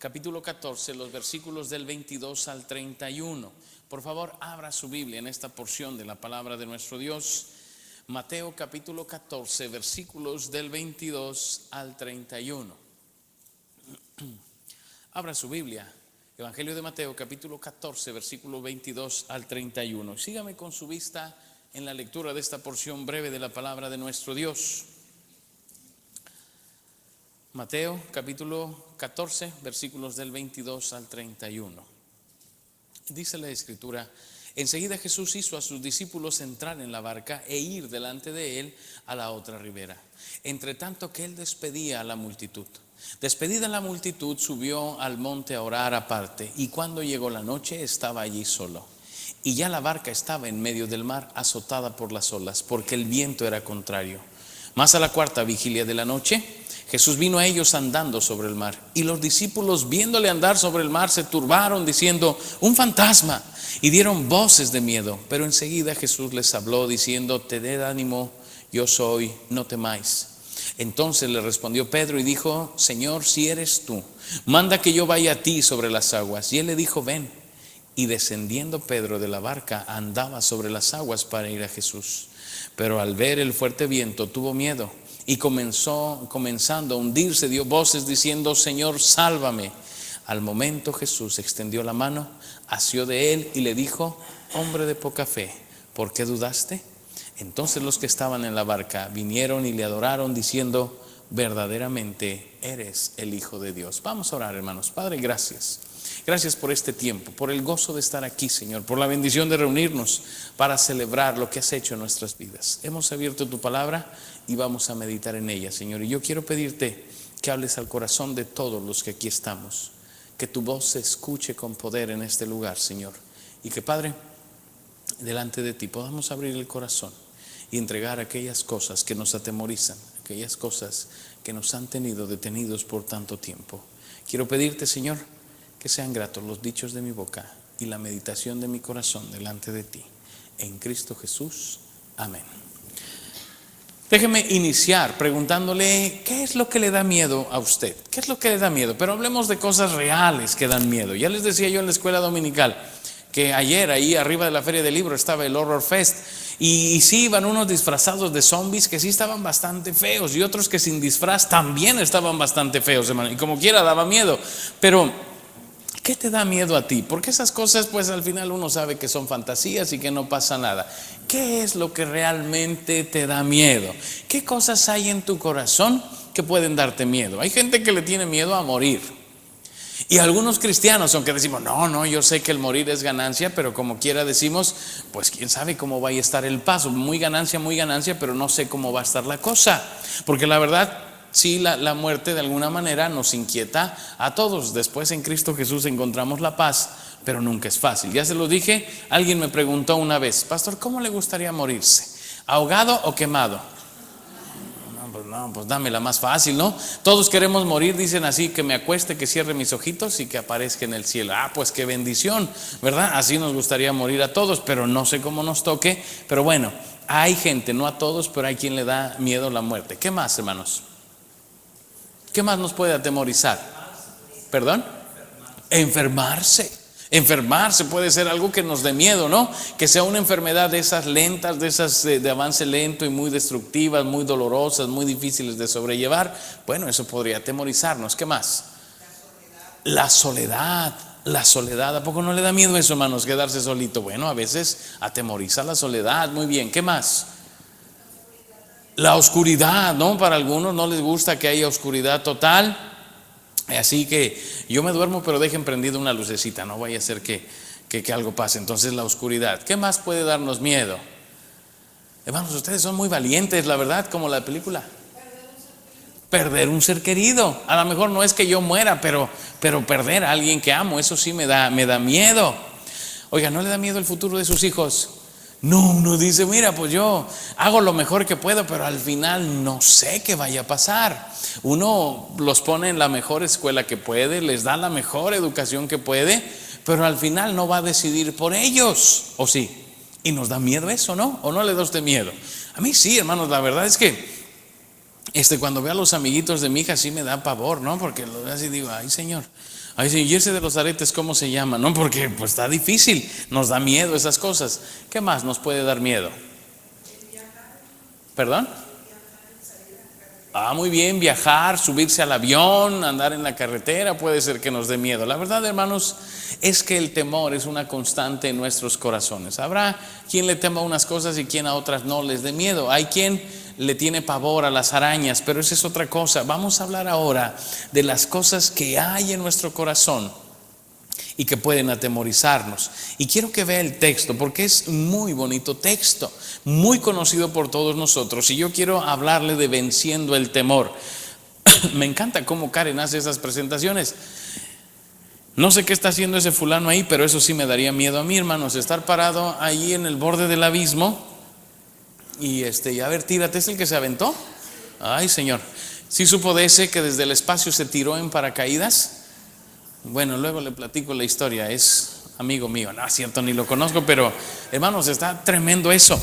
capítulo 14, los versículos del 22 al 31. Por favor, abra su Biblia en esta porción de la palabra de nuestro Dios. Mateo capítulo 14, versículos del 22 al 31. Abra su Biblia, Evangelio de Mateo capítulo 14, versículos 22 al 31. Sígame con su vista en la lectura de esta porción breve de la palabra de nuestro Dios. Mateo capítulo 14, versículos del 22 al 31. Dice la Escritura: enseguida Jesús hizo a sus discípulos entrar en la barca e ir delante de él a la otra ribera, entre tanto que él despedía a la multitud. Despedida la multitud, subió al monte a orar aparte, y cuando llegó la noche estaba allí solo. Y ya la barca estaba en medio del mar, azotada por las olas, porque el viento era contrario. Mas a la cuarta vigilia de la noche, Jesús vino a ellos andando sobre el mar, y los discípulos, viéndole andar sobre el mar, se turbaron diciendo: un fantasma, y dieron voces de miedo. Pero enseguida Jesús les habló diciendo: tened ánimo, yo soy, no temáis. Entonces le respondió Pedro y dijo: Señor, si eres tú, manda que yo vaya a ti sobre las aguas. Y él le dijo: ven. Y descendiendo Pedro de la barca, andaba sobre las aguas para ir a Jesús. Pero al ver el fuerte viento tuvo miedo, y comenzando a hundirse, dio voces diciendo: Señor, sálvame. Al momento Jesús extendió la mano, asió de él y le dijo: hombre de poca fe, ¿por qué dudaste? Entonces los que estaban en la barca vinieron y le adoraron diciendo: verdaderamente eres el Hijo de Dios. Vamos a orar, hermanos. Padre, gracias. Gracias por este tiempo, por el gozo de estar aquí, Señor, por la bendición de reunirnos para celebrar lo que has hecho en nuestras vidas. Hemos abierto tu palabra y vamos a meditar en ella, Señor. Y yo quiero pedirte que hables al corazón de todos los que aquí estamos, que tu voz se escuche con poder en este lugar, Señor. Y que, Padre, delante de ti podamos abrir el corazón y entregar aquellas cosas que nos atemorizan, aquellas cosas que nos han tenido detenidos por tanto tiempo. Quiero pedirte, Señor, que sean gratos los dichos de mi boca y la meditación de mi corazón delante de ti. En Cristo Jesús. Amén. Déjeme iniciar preguntándole: ¿qué es lo que le da miedo a usted? ¿Qué es lo que le da miedo? Pero hablemos de cosas reales que dan miedo. Ya les decía yo en la escuela dominical que ayer ahí arriba de la Feria del Libro estaba el Horror Fest, y sí iban unos disfrazados de zombies que sí estaban bastante feos, y otros que sin disfraz también estaban bastante feos, hermano, y como quiera daba miedo. Pero ¿qué te da miedo a ti? Porque esas cosas, pues al final uno sabe que son fantasías y que no pasa nada. ¿Qué es lo que realmente te da miedo? ¿Qué cosas hay en tu corazón que pueden darte miedo? Hay gente que le tiene miedo a morir. Y algunos cristianos, aunque decimos: no, yo sé que el morir es ganancia, pero como quiera decimos, pues quién sabe cómo va a estar el paso. Muy ganancia, pero no sé cómo va a estar la cosa. Porque la verdad, sí, la muerte de alguna manera nos inquieta a todos. Después en Cristo Jesús encontramos la paz, pero nunca es fácil. Ya se lo dije, alguien me preguntó una vez: pastor, ¿cómo le gustaría morirse? ¿Ahogado o quemado? Pues dame la más fácil, ¿no? Todos queremos morir, dicen así: que me acueste, que cierre mis ojitos y que aparezca en el cielo. Pues qué bendición, ¿verdad? Así nos gustaría morir a todos, pero no sé cómo nos toque. Pero bueno, hay gente, no a todos, pero hay quien le da miedo la muerte. ¿Qué más, hermanos? ¿Qué más nos puede atemorizar? ¿Perdón? Enfermarse puede ser algo que nos dé miedo, ¿no? Que sea una enfermedad de esas lentas, de esas de avance lento y muy destructivas, muy dolorosas, muy difíciles de sobrellevar. Bueno, eso podría atemorizarnos. ¿Qué más? La soledad. ¿A poco no le da miedo eso, hermanos, quedarse solito? Bueno, a veces atemoriza la soledad. Muy bien, ¿qué más? La oscuridad, ¿no? Para algunos no les gusta que haya oscuridad total. Así que yo me duermo, pero dejen prendida una lucecita, no vaya a ser que algo pase. Entonces la oscuridad. ¿Qué más puede darnos miedo? Hermanos, ustedes son muy valientes, la verdad, como la película. Perder un ser querido. A lo mejor no es que yo muera, pero perder a alguien que amo, eso sí me da miedo. Oiga, ¿no le da miedo el futuro de sus hijos? No, uno dice: mira, pues yo hago lo mejor que puedo, pero al final no sé qué vaya a pasar. Uno los pone en la mejor escuela que puede, les da la mejor educación que puede, pero al final no va a decidir por ellos, ¿o sí? Y nos da miedo eso, ¿no? ¿O no le da usted miedo? A mí sí, hermanos, la verdad es que cuando veo a los amiguitos de mi hija sí me da pavor, ¿no? Porque lo veo así y digo: ay, Señor, Ay, sí, ¿y ese de los aretes cómo se llama? No, porque pues está difícil, nos da miedo esas cosas. ¿Qué más nos puede dar miedo? ¿Perdón? Muy bien, viajar, subirse al avión, andar en la carretera, puede ser que nos dé miedo. La verdad, hermanos, es que el temor es una constante en nuestros corazones. Habrá quien le tema a unas cosas y quien a otras no les dé miedo. Hay quien le tiene pavor a las arañas, pero esa es otra cosa. Vamos a hablar ahora de las cosas que hay en nuestro corazón y que pueden atemorizarnos. Y quiero que vea el texto, porque es muy bonito texto, muy conocido por todos nosotros, y yo quiero hablarle de venciendo el temor. Me encanta cómo Karen hace esas presentaciones. No sé qué está haciendo ese fulano ahí, pero eso sí me daría miedo a mí, hermanos, estar parado ahí en el borde del abismo y a ver, tírate. ¿Es el que se aventó? Ay, Señor. ¿Sí supo de ese que desde el espacio se tiró en paracaídas? Bueno, luego le platico la historia, es amigo mío, no es cierto, ni lo conozco, pero hermanos, está tremendo eso.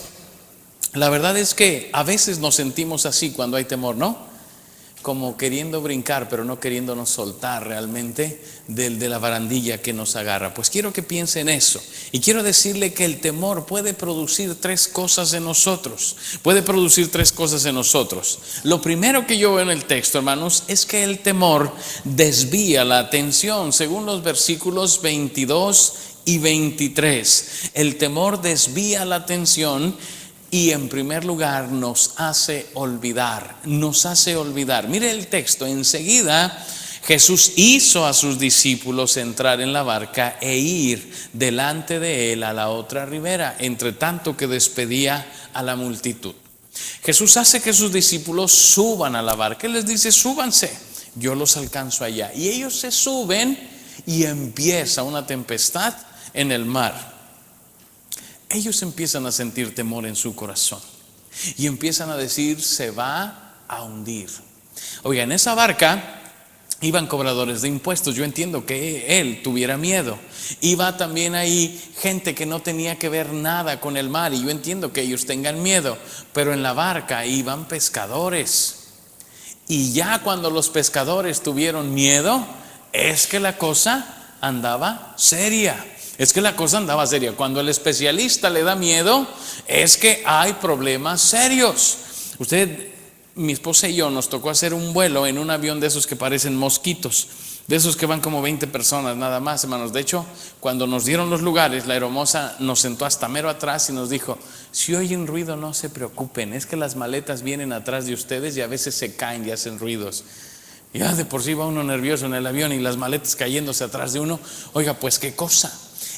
La verdad es que a veces nos sentimos así cuando hay temor, ¿no? Como queriendo brincar, pero no queriéndonos soltar realmente de la barandilla que nos agarra. Pues quiero que piense en eso, y quiero decirle que el temor puede producir tres cosas en nosotros. Puede producir tres cosas en nosotros. Lo primero que yo veo en el texto, hermanos, es que el temor desvía la atención. Según los versículos 22 y 23, el temor desvía la atención. Y en primer lugar nos hace olvidar. Mire el texto, enseguida Jesús hizo a sus discípulos entrar en la barca e ir delante de él a la otra ribera, entre tanto que despedía a la multitud. Jesús hace que sus discípulos suban a la barca. Él les dice: súbanse, yo los alcanzo allá. Y ellos se suben y empieza una tempestad en el mar. Ellos empiezan a sentir temor en su corazón y empiezan a decir: se va a hundir. Oiga, en esa barca iban cobradores de impuestos. Yo entiendo que él tuviera miedo. Iba también ahí gente que no tenía que ver nada con el mar, y yo entiendo que ellos tengan miedo. Pero en la barca iban pescadores, y ya cuando los pescadores tuvieron miedo, es que la cosa andaba seria. Cuando el especialista le da miedo, es que hay problemas serios. Mi esposa y yo nos tocó hacer un vuelo en un avión de esos que parecen mosquitos, de esos que van como 20 personas nada más, hermanos. De hecho, cuando nos dieron los lugares, la aeromoza nos sentó hasta mero atrás y nos dijo: si oyen ruido, no se preocupen, es que las maletas vienen atrás de ustedes y a veces se caen y hacen ruidos. Ya de por sí va uno nervioso en el avión y las maletas cayéndose atrás de uno. Oiga, pues qué cosa.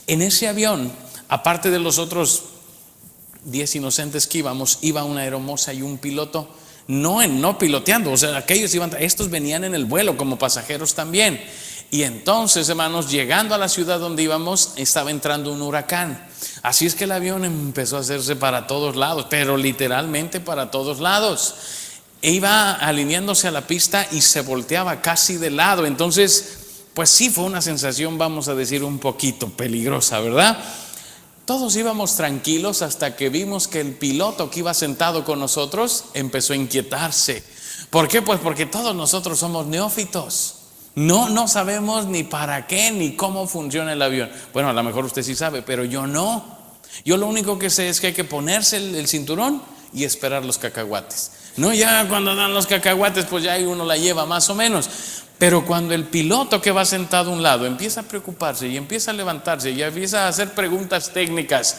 En ese avión, aparte de los otros 10 inocentes que íbamos, iba una aeromoza y un piloto, no piloteando. O sea, estos venían en el vuelo como pasajeros también. Y entonces, hermanos, llegando a la ciudad donde íbamos, estaba entrando un huracán. Así es que el avión empezó a hacerse para todos lados, pero literalmente para todos lados. Iba alineándose a la pista y se volteaba casi de lado. Entonces, pues sí, fue una sensación, vamos a decir, un poquito peligrosa, ¿verdad? Todos íbamos tranquilos hasta que vimos que el piloto que iba sentado con nosotros empezó a inquietarse. ¿Por qué? Pues porque todos nosotros somos neófitos. No sabemos ni para qué ni cómo funciona el avión. Bueno, a lo mejor usted sí sabe, pero yo no. Yo lo único que sé es que hay que ponerse el cinturón y esperar los cacahuates. No, ya cuando dan los cacahuates, pues ya uno la lleva más o menos. Pero cuando el piloto que va sentado a un lado empieza a preocuparse y empieza a levantarse y empieza a hacer preguntas técnicas,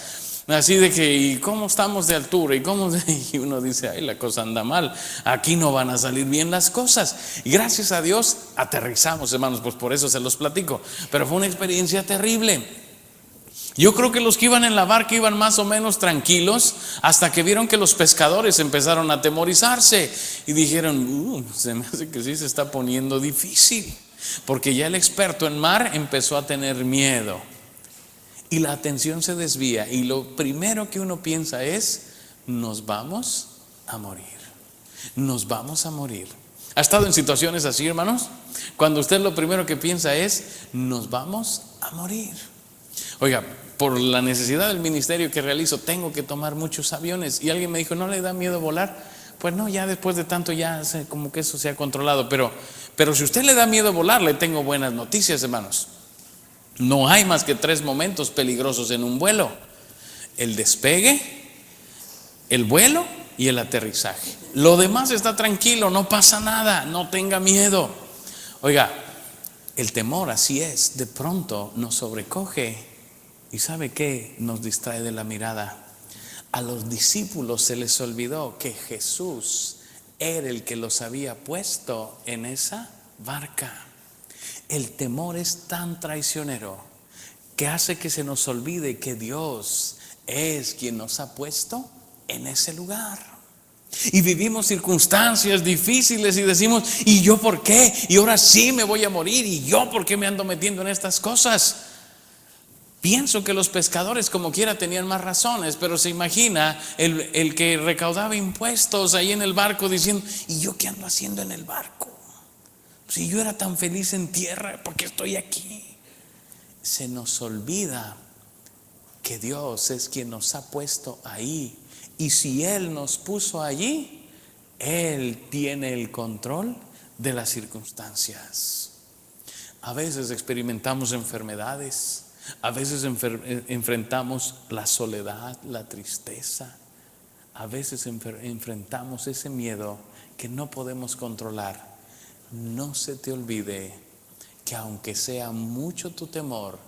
así de que: ¿y cómo estamos de altura? Y uno dice: ay, la cosa anda mal, aquí no van a salir bien las cosas. Y gracias a Dios aterrizamos, hermanos, pues por eso se los platico. Pero fue una experiencia terrible. Yo creo que los que iban en la barca iban más o menos tranquilos hasta que vieron que los pescadores empezaron a atemorizarse y dijeron: se me hace que sí se está poniendo difícil, porque ya el experto en mar empezó a tener miedo y la atención se desvía, y lo primero que uno piensa es: nos vamos a morir, nos vamos a morir. ¿Ha estado en situaciones así, hermanos? Cuando usted lo primero que piensa es: nos vamos a morir. Oiga, por la necesidad del ministerio que realizo, tengo que tomar muchos aviones. Y alguien me dijo: ¿no le da miedo volar? Pues no, ya después de tanto ya como que eso se ha controlado. Pero si a usted le da miedo volar, le tengo buenas noticias, hermanos. No hay más que 3 momentos peligrosos en un vuelo: el despegue, el vuelo y el aterrizaje. Lo demás está tranquilo, no pasa nada, no tenga miedo. Oiga, el temor, así es, de pronto nos sobrecoge. ¿Y sabe qué? Nos distrae de la mirada. A los discípulos se les olvidó que Jesús era el que los había puesto en esa barca. El temor es tan traicionero que hace que se nos olvide que Dios es quien nos ha puesto en ese lugar. Y vivimos circunstancias difíciles y decimos: ¿y yo por qué? Y ahora sí me voy a morir. ¿Y yo por qué me ando metiendo en estas cosas? Pienso que los pescadores como quiera tenían más razones, pero se imagina el que recaudaba impuestos ahí en el barco diciendo: ¿y yo qué ando haciendo en el barco? Si yo era tan feliz en tierra, ¿por qué estoy aquí? Se nos olvida que Dios es quien nos ha puesto ahí. Y si Él nos puso allí, Él tiene el control de las circunstancias. A veces experimentamos enfermedades. A veces enfrentamos la soledad, la tristeza. A veces enfrentamos ese miedo que no podemos controlar. No se te olvide que aunque sea mucho tu temor,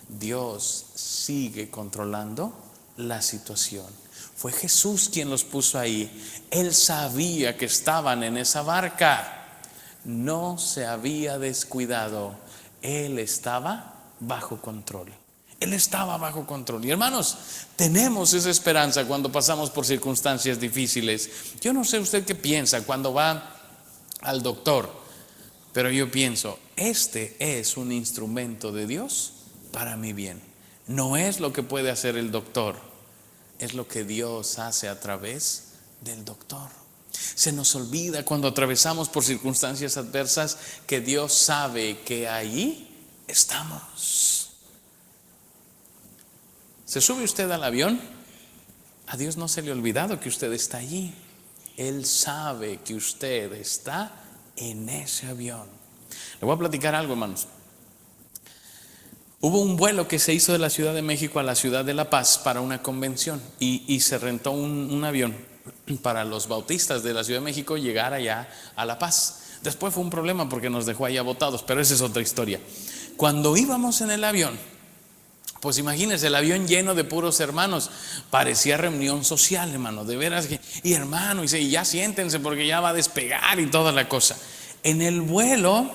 Dios sigue controlando la situación. Fue Jesús quien los puso ahí. Él sabía que estaban en esa barca. No se había descuidado. Él estaba bajo control. Él estaba bajo control. Y hermanos, tenemos esa esperanza cuando pasamos por circunstancias difíciles. Yo no sé usted qué piensa cuando va al doctor, pero yo pienso: este es un instrumento de Dios para mi bien. No es lo que puede hacer el doctor, es lo que Dios hace a través del doctor. Se nos olvida cuando atravesamos por circunstancias adversas que Dios sabe que allí estamos. ¿Se sube usted al avión? A Dios no se le ha olvidado que usted está allí. Él sabe que usted está en ese avión. Le voy a platicar algo, hermanos. Hubo un vuelo que se hizo de la Ciudad de México a la ciudad de La Paz para una convención y se rentó un avión para los bautistas de la Ciudad de México llegar allá a La Paz. Después fue un problema porque nos dejó allá botados, pero esa es otra historia. Cuando íbamos en el avión, pues imagínense, el avión lleno de puros hermanos, parecía reunión social, hermano, de veras que, y hermano, y ya siéntense porque ya va a despegar y toda la cosa. En el vuelo,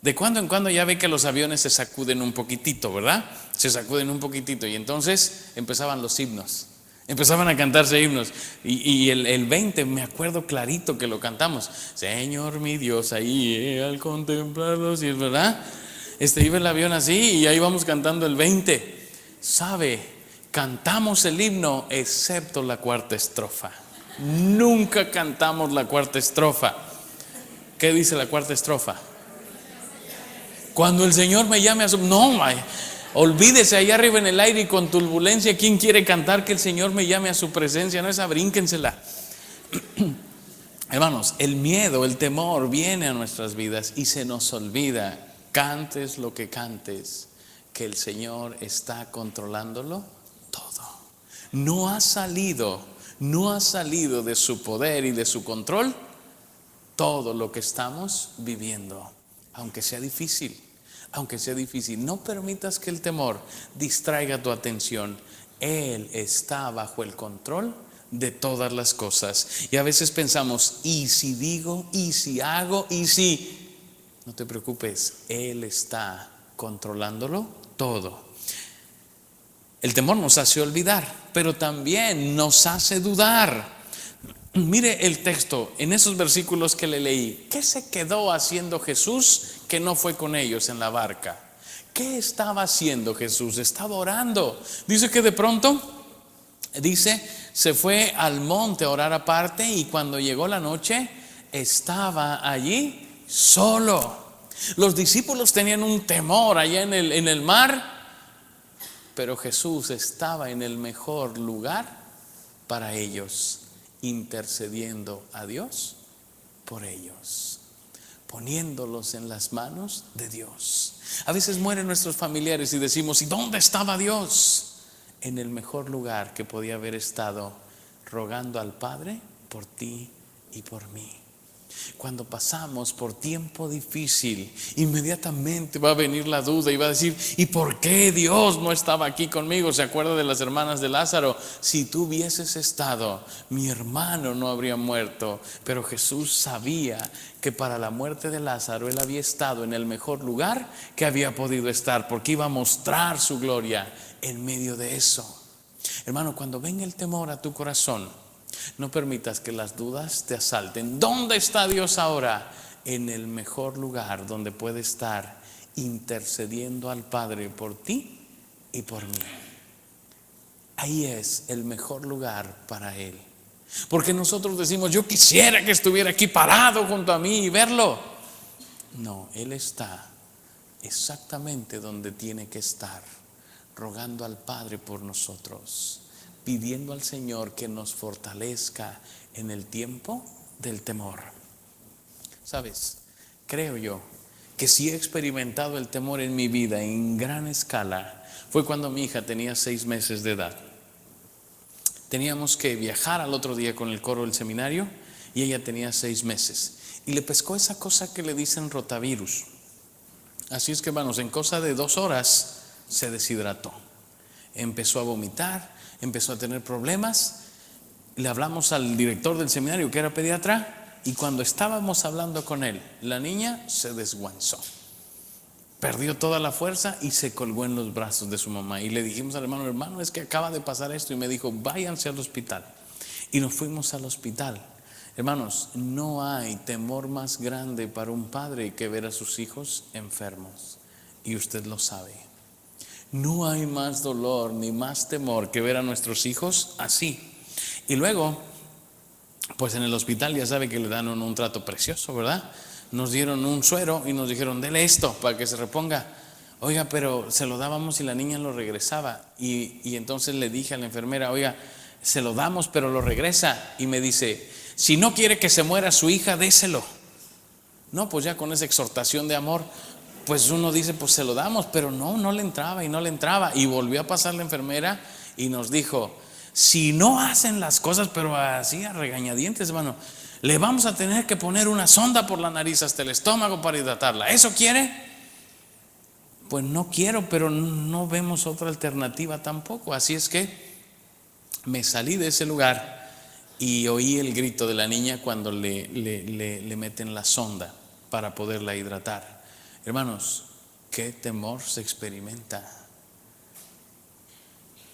de cuando en cuando ya ve que los aviones se sacuden un poquitito, ¿verdad? Se sacuden un poquitito y entonces empezaban los himnos. Empezaban a cantarse himnos y el 20 me acuerdo clarito que lo cantamos: Señor mi Dios, ahí al contemplarlos, y es verdad, iba el avión así y ahí vamos cantando el 20. ¿Sabe? Cantamos el himno excepto la cuarta estrofa. Nunca cantamos la cuarta estrofa. ¿Qué dice la cuarta estrofa? Cuando el Señor me llame a su... No, olvídese, allá arriba en el aire y con turbulencia, ¿quién quiere cantar que el Señor me llame a su presencia? No, esa brínquensela. Hermanos, el miedo, el temor viene a nuestras vidas y se nos olvida, cantes lo que cantes, que el Señor está controlándolo todo. No ha salido de su poder y de su control todo lo que estamos viviendo, aunque sea difícil. No permitas que el temor distraiga tu atención. Él está bajo el control de todas las cosas. Y a veces pensamos: ¿y si digo? ¿Y si hago? ¿Y si? No te preocupes, Él está controlándolo todo. El temor nos hace olvidar, pero también nos hace dudar. Mire el texto, en esos versículos que le leí. ¿Qué se quedó haciendo Jesús que no fue con ellos en la barca? ¿Qué estaba haciendo Jesús? Estaba orando. Dice que de pronto, se fue al monte a orar aparte, y cuando llegó la noche estaba allí solo. Los discípulos tenían un temor allá en el mar, pero Jesús estaba en el mejor lugar para ellos. intercediendo a Dios por ellos, poniéndolos en las manos de Dios. A veces mueren nuestros familiares y decimos: ¿y dónde estaba Dios? En el mejor lugar que podía haber estado, rogando al Padre por ti y por mí. Cuando pasamos por tiempo difícil, inmediatamente va a venir la duda y va a decir: ¿y por qué Dios no estaba aquí conmigo? ¿Se acuerda de las hermanas de Lázaro? Si tú hubieses estado, mi hermano no habría muerto. Pero Jesús sabía que para la muerte de Lázaro Él había estado en el mejor lugar que había podido estar, porque iba a mostrar su gloria en medio de eso. Hermano, cuando venga el temor a tu corazón, no permitas que las dudas te asalten. ¿Dónde está Dios ahora? En el mejor lugar donde puede estar, intercediendo al Padre por ti y por mí. Ahí es el mejor lugar para Él. Porque nosotros decimos: yo quisiera que estuviera aquí parado junto a mí y verlo. No, Él está exactamente donde tiene que estar, rogando al Padre por nosotros, pidiendo al Señor que nos fortalezca en el tiempo del temor. ¿Sabes? Creo yo que si he experimentado el temor en mi vida en gran escala, fue cuando mi hija tenía 6 meses de edad. Teníamos que viajar al otro día con el coro del seminario y ella tenía 6 meses. Y le pescó esa cosa que le dicen rotavirus. Así es que, hermanos, en cosa de 2 horas se deshidrató. Empezó a vomitar, empezó a tener problemas. Le hablamos al director del seminario, que era pediatra, y cuando estábamos hablando con él, la niña se desguanzó, perdió toda la fuerza y se colgó en los brazos de su mamá. Y le dijimos al hermano: hermano, es que acaba de pasar esto. Y me dijo: váyanse al hospital. Y nos fuimos al hospital. Hermanos, no hay temor más grande para un padre que ver a sus hijos enfermos, y usted lo sabe. No hay más dolor ni más temor que ver a nuestros hijos así. Y luego, pues en el hospital ya sabe que le dan un trato precioso, ¿verdad? Nos dieron un suero y nos dijeron: dele esto para que se reponga. Oiga, pero se lo dábamos y la niña lo regresaba. Y entonces le dije a la enfermera: oiga, se lo damos pero lo regresa. Y me dice: si no quiere que se muera su hija, déselo. No, pues ya con esa exhortación de amor, pues uno dice: pues se lo damos. Pero no le entraba y no le entraba. Y volvió a pasar la enfermera y nos dijo: si no hacen las cosas, pero así a regañadientes, hermano, le vamos a tener que poner una sonda por la nariz hasta el estómago para hidratarla. ¿Eso quiere? Pues no quiero, pero no vemos otra alternativa tampoco. Así es que me salí de ese lugar y oí el grito de la niña cuando le meten la sonda para poderla hidratar. Hermanos, qué temor se experimenta.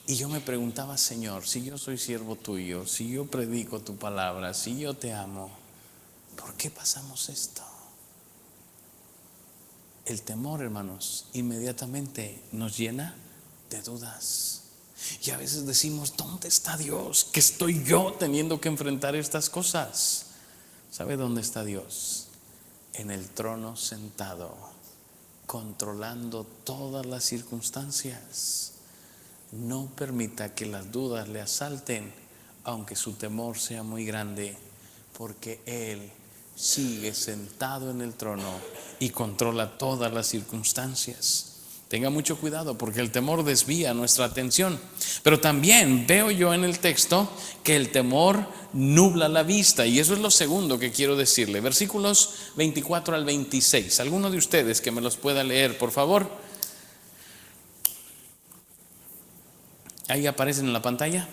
Y yo me preguntaba: Señor, si yo soy siervo tuyo, si yo predico tu palabra, si yo te amo, ¿por qué pasamos esto? El temor, hermanos, inmediatamente nos llena de dudas. Y a veces decimos: ¿dónde está Dios? ¿Qué estoy yo teniendo que enfrentar estas cosas? ¿Sabe dónde está Dios? En el trono sentado, controlando todas las circunstancias. No permita que las dudas le asalten, aunque su temor sea muy grande, porque Él sigue sentado en el trono y controla todas las circunstancias. Tenga mucho cuidado, porque el temor desvía nuestra atención. Pero también veo yo en el texto que el temor nubla la vista, y eso es lo segundo que quiero decirle. Versículos 24 al 26. ¿Alguno de ustedes que me los pueda leer, por favor? Ahí aparecen en la pantalla.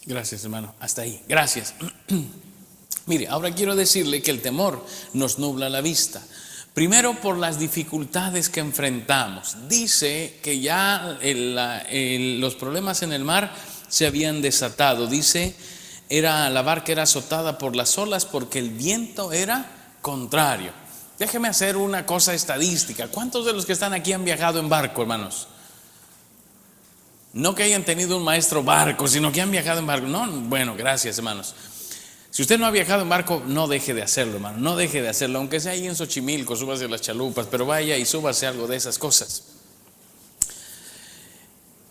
Gracias, hermano, hasta ahí, gracias. Mire, ahora quiero decirle que el temor nos nubla la vista. Primero, por las dificultades que enfrentamos. Dice que ya los problemas en el mar se habían desatado. Dice, la barca era azotada por las olas porque el viento era contrario. Déjeme hacer una cosa estadística. ¿Cuántos de los que están aquí han viajado en barco, hermanos? No que hayan tenido un maestro barco, sino que han viajado en barco. No, bueno, gracias, hermanos. Si usted no ha viajado en barco, no deje de hacerlo, hermano. No deje de hacerlo, aunque sea ahí en Xochimilco, súbase a las chalupas, pero vaya y súbase algo de esas cosas.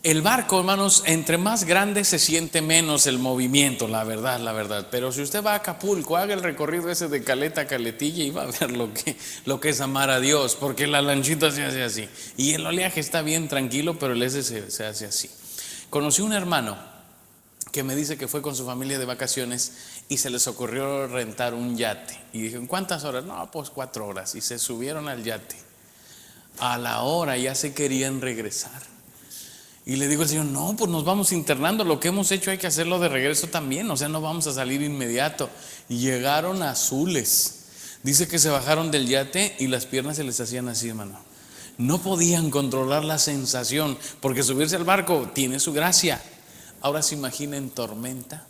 El barco, hermanos, entre más grande se siente menos el movimiento, la verdad, la verdad. Pero si usted va a Acapulco, haga el recorrido ese de Caleta a Caletilla y va a ver lo que es amar a Dios, porque la lanchita se hace así. Y el oleaje está bien tranquilo, pero el ese se hace así. Conocí un hermano que me dice que fue con su familia de vacaciones y se les ocurrió rentar un yate. Y dije, ¿en cuántas horas? No, pues 4 horas. Y se subieron al yate. A la hora ya se querían regresar. Y le digo al Señor, no, pues nos vamos internando, lo que hemos hecho hay que hacerlo de regreso también, o sea, no vamos a salir inmediato. Y llegaron azules. Dice que se bajaron del yate y las piernas se les hacían así, hermano. No podían controlar la sensación, porque subirse al barco tiene su gracia. Ahora se imagina en tormenta.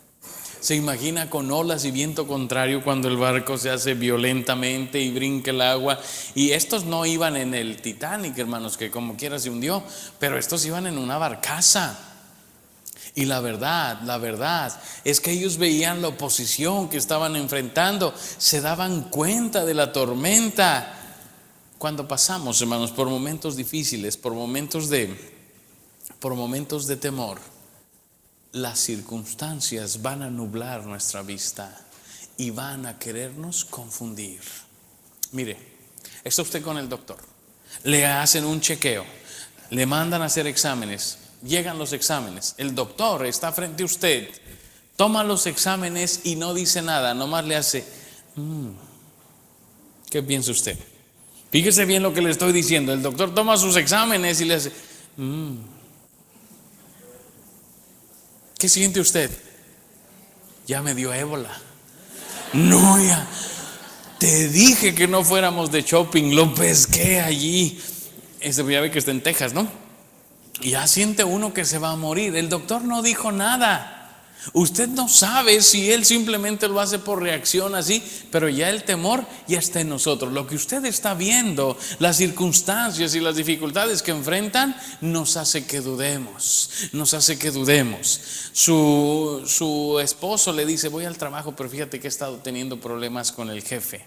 Se imagina con olas y viento contrario cuando el barco se hace violentamente y brinca el agua. Y estos no iban en el Titanic, hermanos, que como quiera se hundió, pero estos iban en una barcaza. Y la verdad es que ellos veían la oposición que estaban enfrentando, se daban cuenta de la tormenta. Cuando pasamos, hermanos, por momentos difíciles, por momentos de temor, las circunstancias van a nublar nuestra vista y van a querernos confundir. Mire, está usted con el doctor, le hacen un chequeo, le mandan a hacer exámenes, llegan los exámenes, el doctor está frente a usted, toma los exámenes y no dice nada, nomás le hace ¿qué piensa usted? Fíjese bien lo que le estoy diciendo. El doctor toma sus exámenes y le hace ¿qué siente usted? Ya me dio ébola. No, ya te dije que no fuéramos de shopping, lo pesqué allí. Ya ve que está en Texas, ¿no? Y ya siente uno que se va a morir. El doctor no dijo nada. Usted no sabe si él simplemente lo hace por reacción así, pero ya el temor ya está en nosotros. Lo que usted está viendo, las circunstancias y las dificultades que enfrentan, nos hace que dudemos. Su esposo le dice, voy al trabajo, pero fíjate que he estado teniendo problemas con el jefe.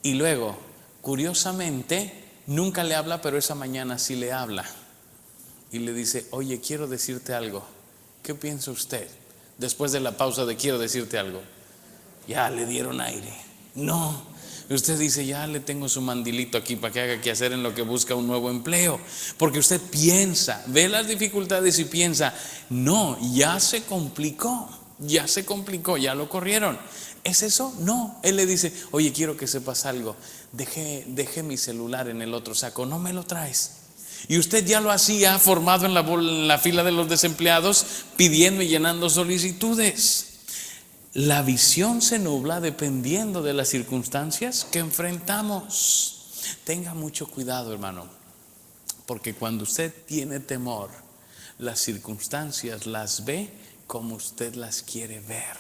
Y luego, curiosamente, nunca le habla, pero esa mañana sí le habla. Y le dice, oye, quiero decirte algo. ¿Qué piensa usted? Después de la pausa de quiero decirte algo, ya le dieron aire. No, usted dice, ya le tengo su mandilito aquí para que haga que hacer en lo que busca un nuevo empleo. Porque usted piensa, ve las dificultades y piensa, no, ya se complicó, ya lo corrieron. ¿Es eso? No. Él le dice, oye, quiero que sepas algo, dejé mi celular en el otro saco, no me lo traes. Y usted ya lo hacía formado en la fila de los desempleados, pidiendo y llenando solicitudes. La visión se nubla dependiendo de las circunstancias que enfrentamos. Tenga mucho cuidado, hermano, porque cuando usted tiene temor, las circunstancias las ve como usted las quiere ver.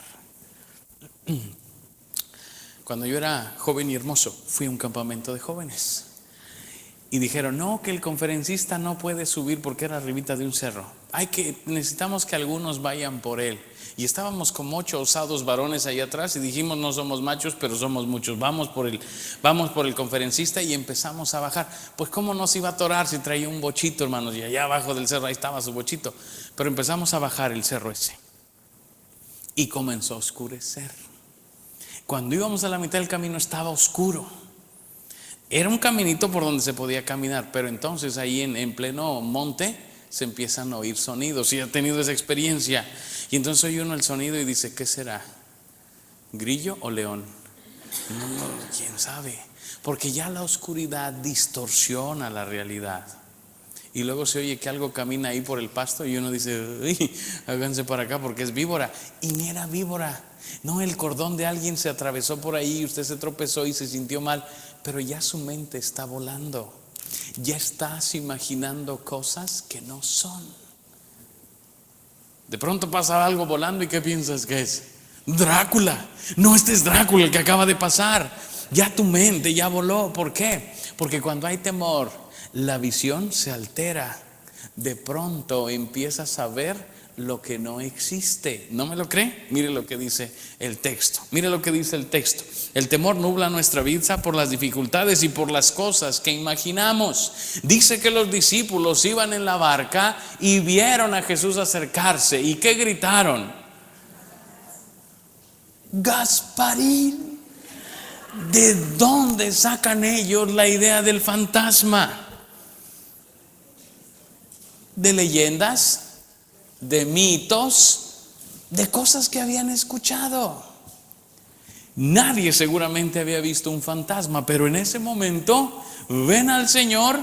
Cuando yo era joven y hermoso, fui a un campamento de jóvenes. Y dijeron, no, que el conferencista no puede subir porque era arribita de un cerro. Necesitamos que algunos vayan por él. Y estábamos como 8 osados varones allá atrás y dijimos, no somos machos, pero somos muchos. Vamos por el conferencista y empezamos a bajar. Pues cómo nos iba a atorar si traía un bochito, hermanos. Y allá abajo del cerro, ahí estaba su bochito. Pero empezamos a bajar el cerro ese. Y comenzó a oscurecer. Cuando íbamos a la mitad del camino estaba oscuro. Era un caminito por donde se podía caminar, pero entonces ahí en pleno monte se empiezan a oír sonidos. Y ha tenido esa experiencia. Y entonces oye uno el sonido y dice, ¿qué será? ¿Grillo o león? No, quién sabe. Porque ya la oscuridad distorsiona la realidad. Y luego se oye que algo camina ahí por el pasto y uno dice, uy, háganse para acá porque es víbora. Y ni era víbora. No, el cordón de alguien se atravesó por ahí y usted se tropezó y se sintió mal. Pero ya su mente está volando. Ya estás imaginando cosas que no son. De pronto pasa algo volando y ¿qué piensas que es? Drácula. No, este es Drácula el que acaba de pasar. Ya tu mente ya voló. ¿Por qué? Porque cuando hay temor, la visión se altera. De pronto empiezas a ver lo que no existe. ¿No me lo cree? Mire lo que dice el texto. Mire lo que dice el texto. El temor nubla nuestra vida por las dificultades y por las cosas que imaginamos. Dice que los discípulos iban en la barca y vieron a Jesús acercarse. ¿Y qué gritaron? Gasparín. ¿De dónde sacan ellos la idea del fantasma? ¿De leyendas? ¿De mitos? ¿De cosas que habían escuchado? Nadie seguramente había visto un fantasma, pero en ese momento ven al Señor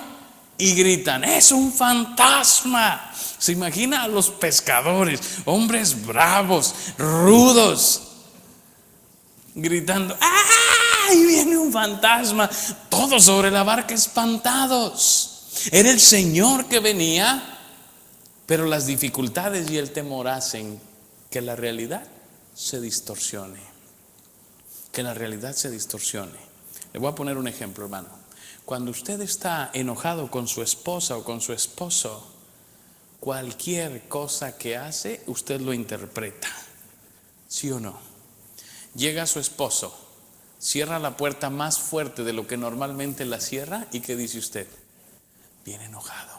y gritan: ¡es un fantasma! Se imagina a los pescadores, hombres bravos, rudos, gritando: ¡ah! Ahí viene un fantasma. Todos sobre la barca espantados. Era el Señor que venía, pero las dificultades y el temor hacen que la realidad se distorsione. Que la realidad se distorsione. Le voy a poner un ejemplo, hermano. Cuando usted está enojado con su esposa o con su esposo, cualquier cosa que hace, usted lo interpreta. ¿Sí o no? Llega su esposo, cierra la puerta más fuerte de lo que normalmente la cierra, ¿y qué dice usted? Bien enojado,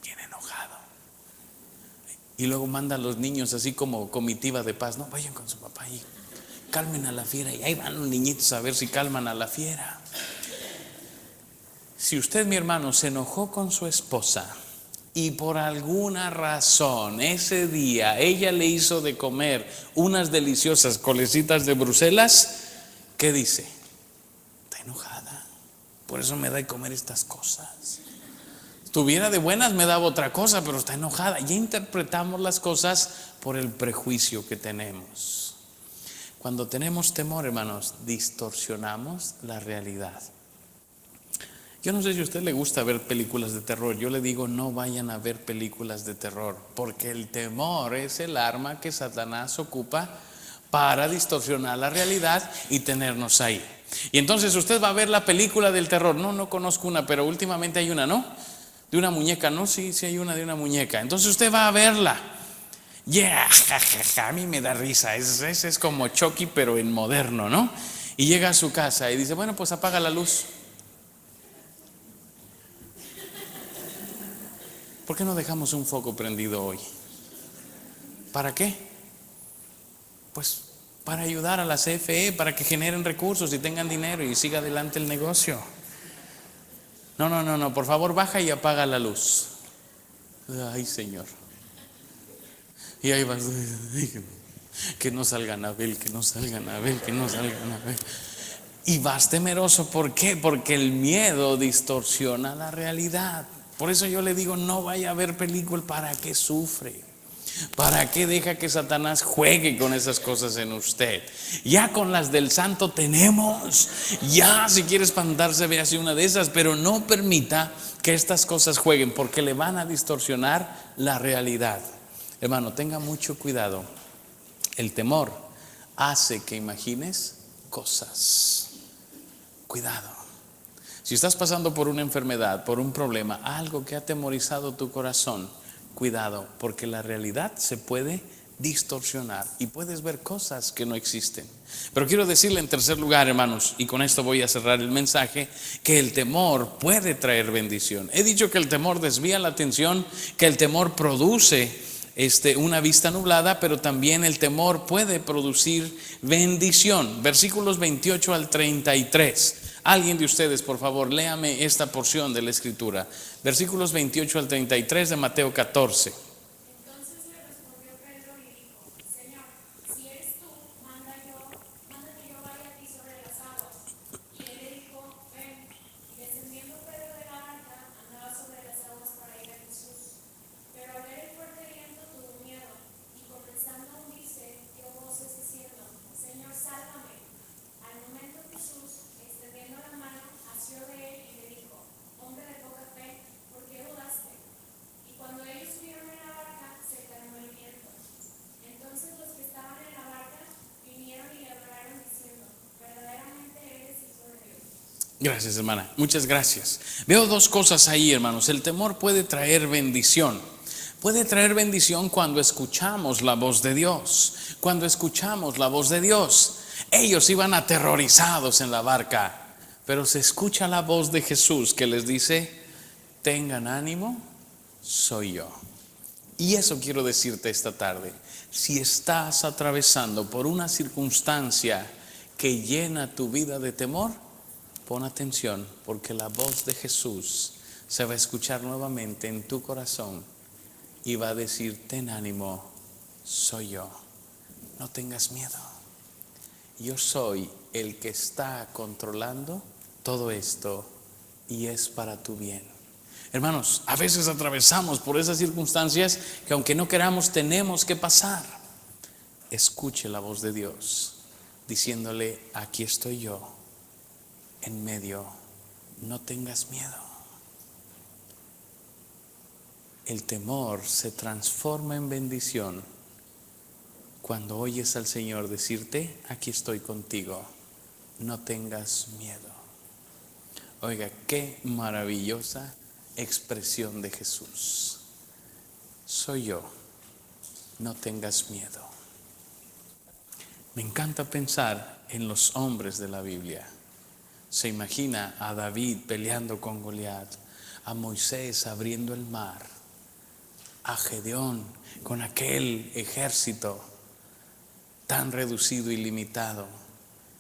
bien enojado. Y luego manda a los niños así como comitiva de paz: no, vayan con su papá y calmen a la fiera. Y ahí van los niñitos a ver si calman a la fiera. Si usted, mi hermano, se enojó con su esposa y por alguna razón ese día ella le hizo de comer unas deliciosas colecitas de Bruselas, ¿qué dice? Está enojada, por eso me da de comer estas cosas. Estuviera de buenas me daba otra cosa, pero está enojada. Ya interpretamos las cosas por el prejuicio que tenemos. Cuando tenemos temor, hermanos, distorsionamos la realidad. Yo no sé si a usted le gusta ver películas de terror. Yo le digo: no vayan a ver películas de terror, porque el temor es el arma que Satanás ocupa para distorsionar la realidad y tenernos ahí. Y entonces usted va a ver la película del terror. No conozco una, pero últimamente hay una, ¿no? De una muñeca, ¿no? Sí hay una de una muñeca. Entonces usted va a verla. A mí me da risa. Es como Chucky, pero en moderno, ¿no? Y llega a su casa y dice: bueno, pues apaga la luz. ¿Por qué no dejamos un foco prendido hoy? ¿Para qué? Pues para ayudar a la CFE, para que generen recursos y tengan dinero y siga adelante el negocio. No, por favor baja y apaga la luz. Ay, Señor. Y ahí vas: que no salga Anabel, que no salga Anabel, que no salga Anabel. Y vas temeroso. ¿Por qué? Porque el miedo distorsiona la realidad. Por eso yo le digo: no vaya a ver películas. ¿Para qué sufre? ¿Para qué deja que Satanás juegue con esas cosas en usted? Ya con las del santo tenemos. Ya si quiere espantarse, véase una de esas. Pero no permita que estas cosas jueguen, porque le van a distorsionar la realidad. Hermano, tenga mucho cuidado. El temor hace que imagines cosas. Cuidado. Si estás pasando por una enfermedad, por un problema, algo que ha atemorizado tu corazón, cuidado, porque la realidad se puede distorsionar y puedes ver cosas que no existen. Pero quiero decirle en tercer lugar, hermanos, y con esto voy a cerrar el mensaje, que el temor puede traer bendición. He dicho que el temor desvía la atención, que el temor produce una vista nublada, pero también el temor puede producir bendición. Versículos 28 al 33. Alguien de ustedes, por favor, léame esta porción de la escritura. Versículos 28 al 33 de Mateo 14. Entonces le respondió Pedro y dijo: Señor, si eres tú, manda que yo vaya a ti sobre las aguas. Y él le dijo: ven. Y descendiendo Pedro de la barca, andaba sobre las aguas para ir a Jesús. Pero al ver el fuerte viento tuvo miedo, y comenzando a hundirse, dio voces diciendo: Señor, sálvame. Al momento Jesús, extendiendo la mano, asió de él y le dijo: Hombre de poca fe, ¿por qué dudaste? Y cuando ellos subieron a la Gracias, hermana. Muchas gracias. Veo dos cosas ahí, hermanos. El temor puede traer bendición. Puede traer bendición cuando escuchamos la voz de Dios. Cuando escuchamos la voz de Dios. Ellos iban aterrorizados en la barca, pero se escucha la voz de Jesús que les dice: tengan ánimo, soy yo. Y eso quiero decirte esta tarde. Si estás atravesando por una circunstancia que llena tu vida de temor, pon atención, porque la voz de Jesús se va a escuchar nuevamente en tu corazón y va a decir: ten ánimo, soy yo. No tengas miedo. Yo soy el que está controlando todo esto y es para tu bien. Hermanos, a veces atravesamos por esas circunstancias que aunque no queramos tenemos que pasar. Escuche la voz de Dios diciéndole: aquí estoy yo en medio, no tengas miedo. El temor se transforma en bendición cuando oyes al Señor decirte: aquí estoy contigo, no tengas miedo. Oiga, qué maravillosa expresión de Jesús. Soy yo, no tengas miedo. Me encanta pensar en los hombres de la Biblia. Se imagina a David peleando con Goliat, a Moisés abriendo el mar, a Gedeón con aquel ejército tan reducido y limitado,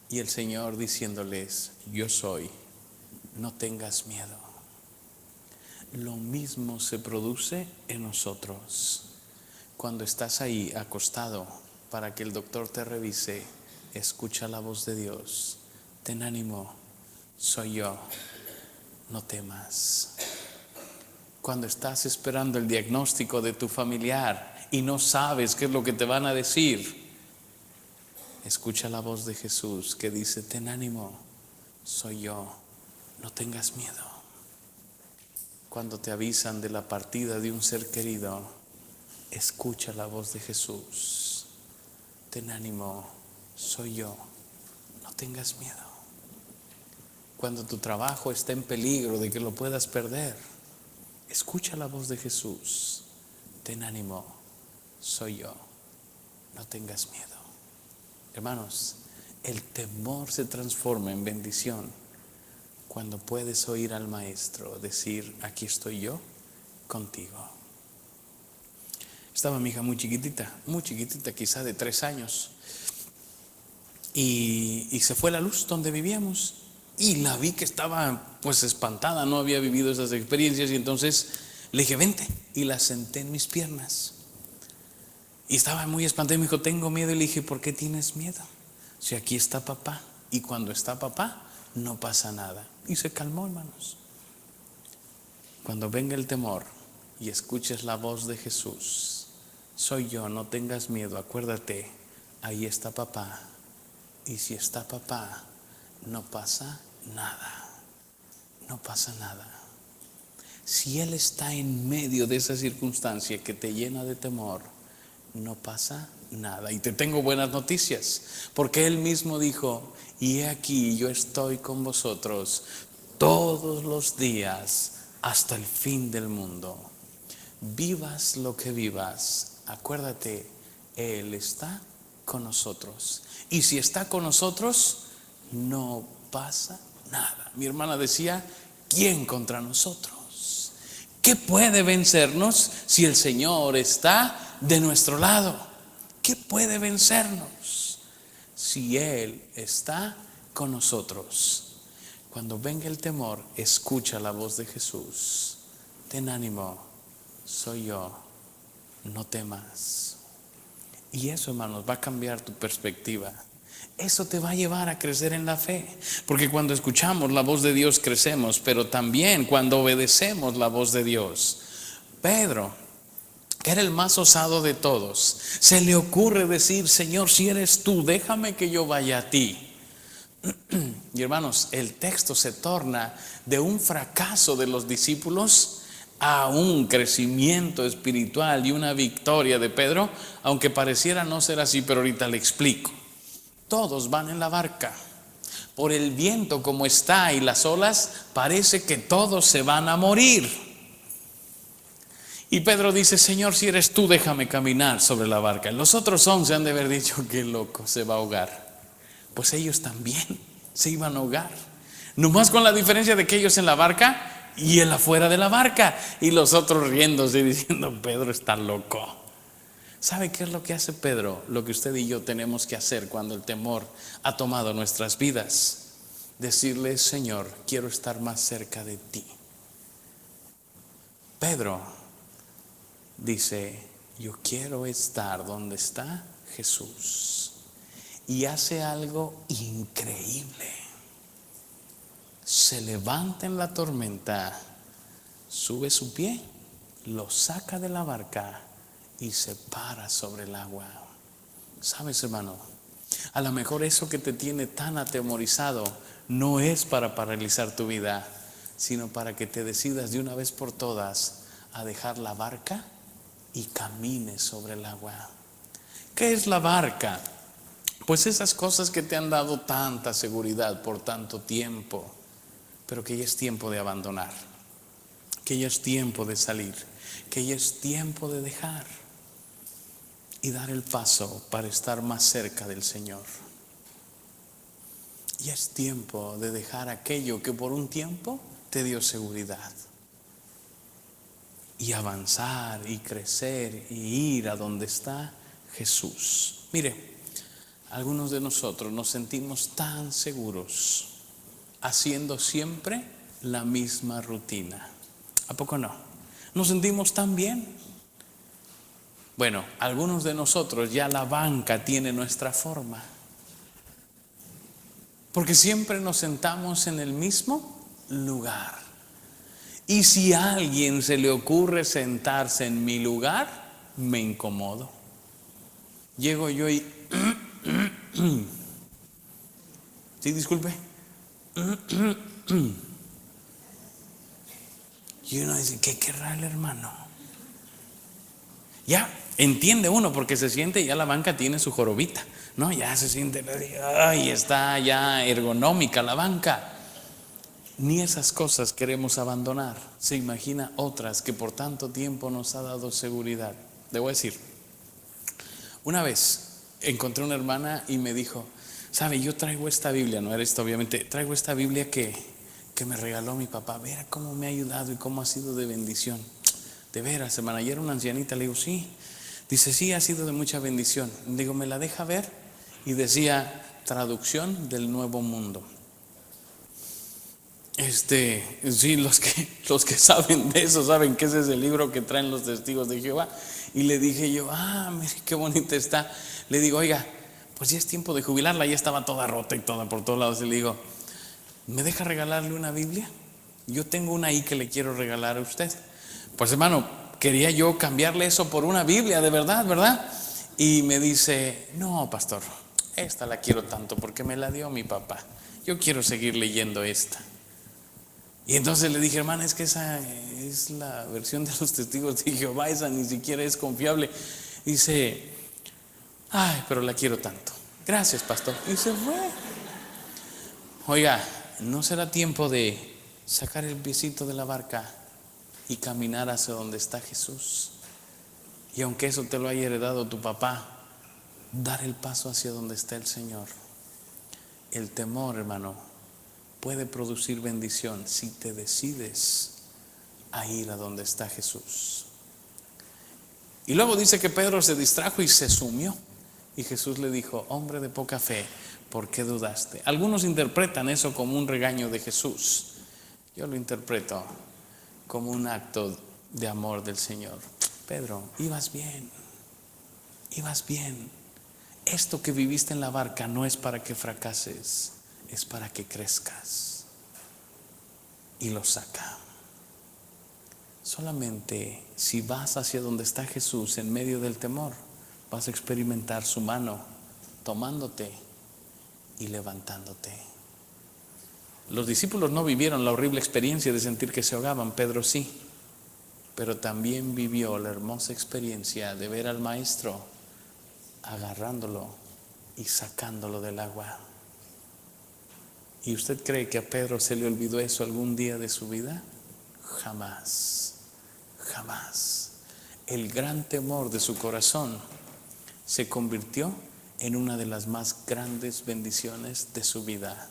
y el Señor diciéndoles: yo soy, no tengas miedo. Lo mismo se produce en nosotros. Cuando estás ahí acostado para que el doctor te revise, escucha la voz de Dios: ten ánimo, soy yo, no temas. Cuando estás esperando el diagnóstico de tu familiar y no sabes qué es lo que te van a decir, escucha la voz de Jesús que dice: ten ánimo, soy yo, no tengas miedo. Cuando te avisan de la partida de un ser querido, escucha la voz de Jesús: ten ánimo, soy yo, no tengas miedo. Cuando tu trabajo está en peligro de que lo puedas perder, escucha la voz de Jesús: ten ánimo, soy yo, no tengas miedo. Hermanos, el temor se transforma en bendición cuando puedes oír al Maestro decir: aquí estoy yo contigo. Estaba mi hija muy chiquitita, quizá de 3 años, y se fue la luz donde vivíamos. Y la vi que estaba pues espantada, no había vivido esas experiencias, y entonces le dije: vente, y la senté en mis piernas. Y estaba muy espantada y me dijo: tengo miedo. Y le dije: ¿por qué tienes miedo? Si aquí está papá, y cuando está papá no pasa nada. Y se calmó, hermanos. Cuando venga el temor y escuches la voz de Jesús: soy yo, no tengas miedo, acuérdate, ahí está papá. Y si está papá, no pasa nada, no pasa nada. Si Él está en medio de esa circunstancia que te llena de temor, no pasa nada. Y te tengo buenas noticias, porque Él mismo dijo: y he aquí, yo estoy con vosotros todos los días hasta el fin del mundo. Vivas lo que vivas, acuérdate, Él está con nosotros. Y si está con nosotros, no pasa nada. Mi hermana decía: ¿quién contra nosotros? ¿Qué puede vencernos si el Señor está de nuestro lado? ¿Qué puede vencernos si Él está con nosotros? Cuando venga el temor, escucha la voz de Jesús: ten ánimo, soy yo, no temas. Y eso, hermanos, va a cambiar tu perspectiva. Eso te va a llevar a crecer en la fe, porque cuando escuchamos la voz de Dios crecemos, pero también cuando obedecemos la voz de Dios. Pedro, que era el más osado de todos, se le ocurre decir: Señor, si eres tú, déjame que yo vaya a ti. Y hermanos, el texto se torna de un fracaso de los discípulos a un crecimiento espiritual y una victoria de Pedro, aunque pareciera no ser así, pero ahorita le explico. Todos van en la barca, Por el viento como está y las olas, parece que todos se van a morir. Y Pedro dice: Señor, si eres tú, déjame caminar sobre la barca. Los otros 11 han de haber dicho: qué loco, se va a ahogar. Pues ellos también se iban a ahogar, nomás con la diferencia de que ellos en la barca y él afuera de la barca, y los otros riéndose y diciendo: Pedro está loco. ¿Sabe qué es lo que hace Pedro? Lo que usted y yo tenemos que hacer cuando el temor ha tomado nuestras vidas: decirle: Señor, quiero estar más cerca de ti. Pedro dice: yo quiero estar donde está Jesús. Y hace algo increíble. Se levanta en la tormenta, sube su pie, lo saca de la barca y se para sobre el agua. ¿Sabes, hermano? A lo mejor eso que te tiene tan atemorizado no es para paralizar tu vida, sino para que te decidas de una vez por todas a dejar la barca y camines sobre el agua. ¿Qué es la barca? Pues esas cosas que te han dado tanta seguridad por tanto tiempo, pero que ya es tiempo de abandonar, que ya es tiempo de salir, que ya es tiempo de dejar y dar el paso para estar más cerca del Señor. Ya es tiempo de dejar aquello que por un tiempo te dio seguridad y avanzar y crecer y ir a donde está Jesús. Mire, algunos de nosotros nos sentimos tan seguros haciendo siempre la misma rutina. ¿A poco no? Nos sentimos tan bien. Bueno, algunos de nosotros ya la banca tiene nuestra forma, porque siempre nos sentamos en el mismo lugar. Y si a alguien se le ocurre sentarse en mi lugar, me incomodo. Llego yo y sí, disculpe. Y uno dice: ¿qué querrá el hermano? Ya entiende uno, porque se siente, ya la banca tiene su jorobita, ¿no? Ya se siente, ay, está ya ergonómica la banca. Ni esas cosas queremos abandonar. Se imagina otras que por tanto tiempo nos ha dado seguridad. Le voy a decir, una vez encontré una hermana y me dijo: sabe, yo traigo esta Biblia, no era esto obviamente, traigo esta Biblia que me regaló mi papá. Verá cómo me ha ayudado y cómo ha sido de bendición. De veras, hermana. Y era una ancianita. Le digo: sí. Dice: sí, ha sido de mucha bendición. Digo: ¿me la deja ver? Y decía: traducción del Nuevo Mundo. Sí, los que saben de eso saben que ese es el libro que traen los testigos de Jehová. Y le dije yo: mire qué bonita está. Le digo: oiga, pues ya es tiempo de jubilarla. Ya estaba toda rota y toda por todos lados. Y le digo: ¿me deja regalarle una Biblia? Yo tengo una ahí que le quiero regalar a usted. Pues, hermano, quería yo cambiarle eso por una Biblia de verdad, ¿verdad? Y me dice: no, pastor, esta la quiero tanto porque me la dio mi papá. Yo quiero seguir leyendo esta. Y entonces le dije: hermana, es que esa es la versión de los testigos de Jehová, esa ni siquiera es confiable. Dice: ay, pero la quiero tanto. Gracias, pastor. Y se fue. Oiga, ¿no será tiempo de sacar el piecito de la barca y caminar hacia donde está Jesús? Y aunque eso te lo haya heredado tu papá, dar el paso hacia donde está el Señor. El temor, hermano, puede producir bendición si te decides a ir a donde está Jesús. Y luego dice que Pedro se distrajo y se sumió. Y Jesús le dijo: hombre de poca fe, ¿por qué dudaste? Algunos interpretan eso como un regaño de Jesús. Yo lo interpreto como un acto de amor del Señor. Pedro, ibas bien, ibas bien. Esto que viviste en la barca no es para que fracases, es para que crezcas. Y lo saca. Solamente si vas hacia donde está Jesús en medio del temor, vas a experimentar su mano tomándote y levantándote. Los discípulos no vivieron la horrible experiencia de sentir que se ahogaban. Pedro sí, pero también vivió la hermosa experiencia de ver al maestro agarrándolo y sacándolo del agua. ¿Y usted cree que a Pedro se le olvidó eso algún día de su vida? Jamás, jamás. El gran temor de su corazón se convirtió en una de las más grandes bendiciones de su vida.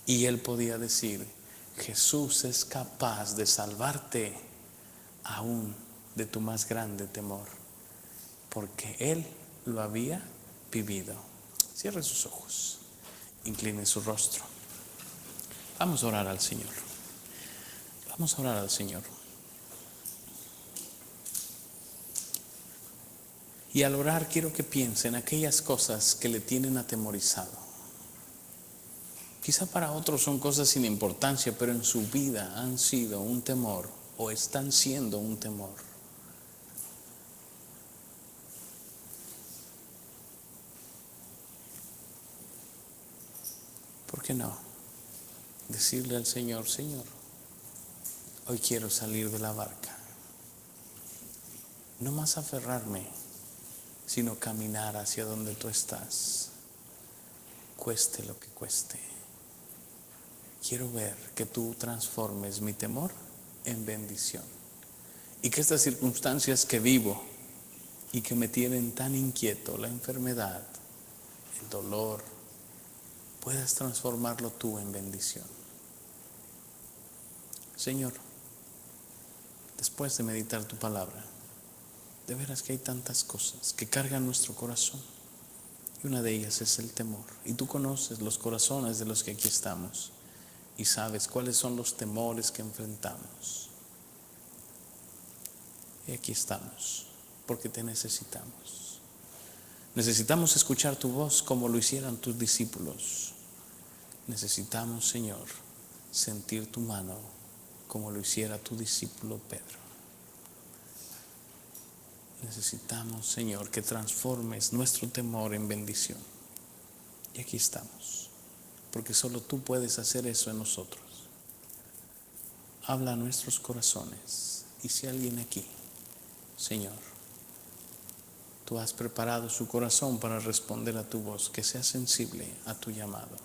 Y él podía decir: Jesús es capaz de salvarte aún de tu más grande temor, porque él lo había vivido. Cierre sus ojos, incline su rostro. Vamos a orar al Señor. Vamos a orar al Señor. Y al orar quiero que piense en aquellas cosas que le tienen atemorizado. Quizá para otros son cosas sin importancia, pero en su vida han sido un temor o están siendo un temor. ¿Por qué no decirle al Señor: Señor, hoy quiero salir de la barca? No más aferrarme, sino caminar hacia donde tú estás, cueste lo que cueste. Quiero ver que tú transformes mi temor en bendición, y que estas circunstancias que vivo y que me tienen tan inquieto, la enfermedad, el dolor, puedas transformarlo tú en bendición. Señor, después de meditar tu palabra, de veras que hay tantas cosas que cargan nuestro corazón, y una de ellas es el temor. Y tú conoces los corazones de los que aquí estamos y sabes cuáles son los temores que enfrentamos. Y aquí estamos porque te necesitamos. Necesitamos escuchar tu voz como lo hicieron tus discípulos. Necesitamos, Señor, sentir tu mano como lo hiciera tu discípulo Pedro. Necesitamos, Señor, que transformes nuestro temor en bendición. Y aquí estamos, porque solo tú puedes hacer eso en nosotros. Habla a nuestros corazones. Y si alguien aquí, Señor, tú has preparado su corazón para responder a tu voz, que sea sensible a tu llamado.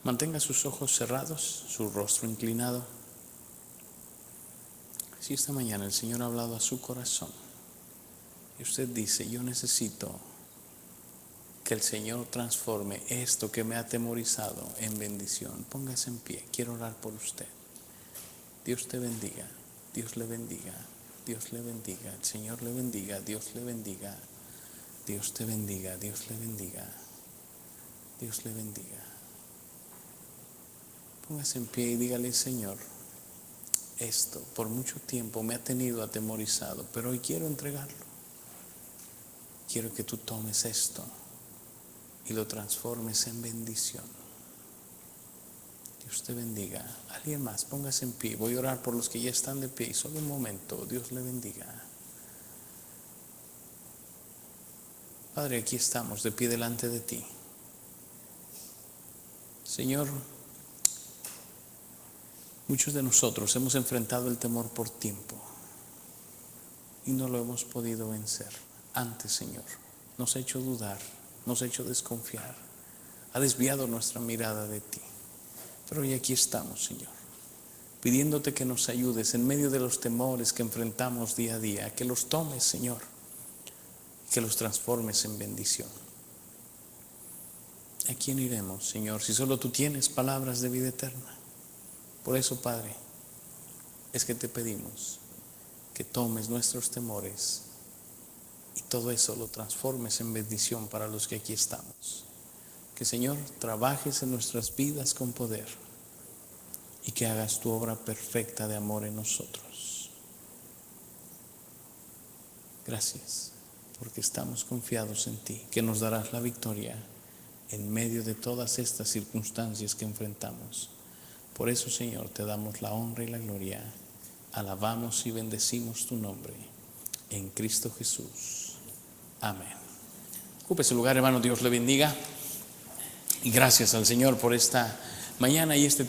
Mantenga sus ojos cerrados, su rostro inclinado. Si esta mañana el Señor ha hablado a su corazón y usted dice: yo necesito que el Señor transforme esto que me ha atemorizado en bendición, póngase en pie. Quiero orar por usted. Dios te bendiga, Dios le bendiga, Dios le bendiga, el Señor le bendiga, Dios le bendiga, Dios te bendiga, Dios le bendiga, Dios le bendiga. Póngase en pie y dígale: Señor, esto por mucho tiempo me ha tenido atemorizado, pero hoy quiero entregarlo. Quiero que tú tomes esto y lo transformes en bendición. Dios te bendiga. Alguien más, póngase en pie. Voy a orar por los que ya están de pie. Y solo un momento. Dios le bendiga. Padre, aquí estamos de pie delante de ti. Señor, muchos de nosotros hemos enfrentado el temor por tiempo y no lo hemos podido vencer. Antes, Señor, nos ha hecho dudar, nos ha hecho desconfiar, ha desviado nuestra mirada de ti. Pero hoy aquí estamos, Señor, pidiéndote que nos ayudes en medio de los temores que enfrentamos día a día, que los tomes, Señor, que los transformes en bendición. ¿A quién iremos, Señor, si solo tú tienes palabras de vida eterna? Por eso, Padre, es que te pedimos que tomes nuestros temores y todo eso lo transformes en bendición para los que aquí estamos. Que, Señor, trabajes en nuestras vidas con poder y que hagas tu obra perfecta de amor en nosotros. Gracias, porque estamos confiados en ti, que nos darás la victoria en medio de todas estas circunstancias que enfrentamos. Por eso, Señor, te damos la honra y la gloria. Alabamos y bendecimos tu nombre en Cristo Jesús. Amén. Ocupe su lugar, hermano. Dios le bendiga. Y gracias al Señor por esta mañana y este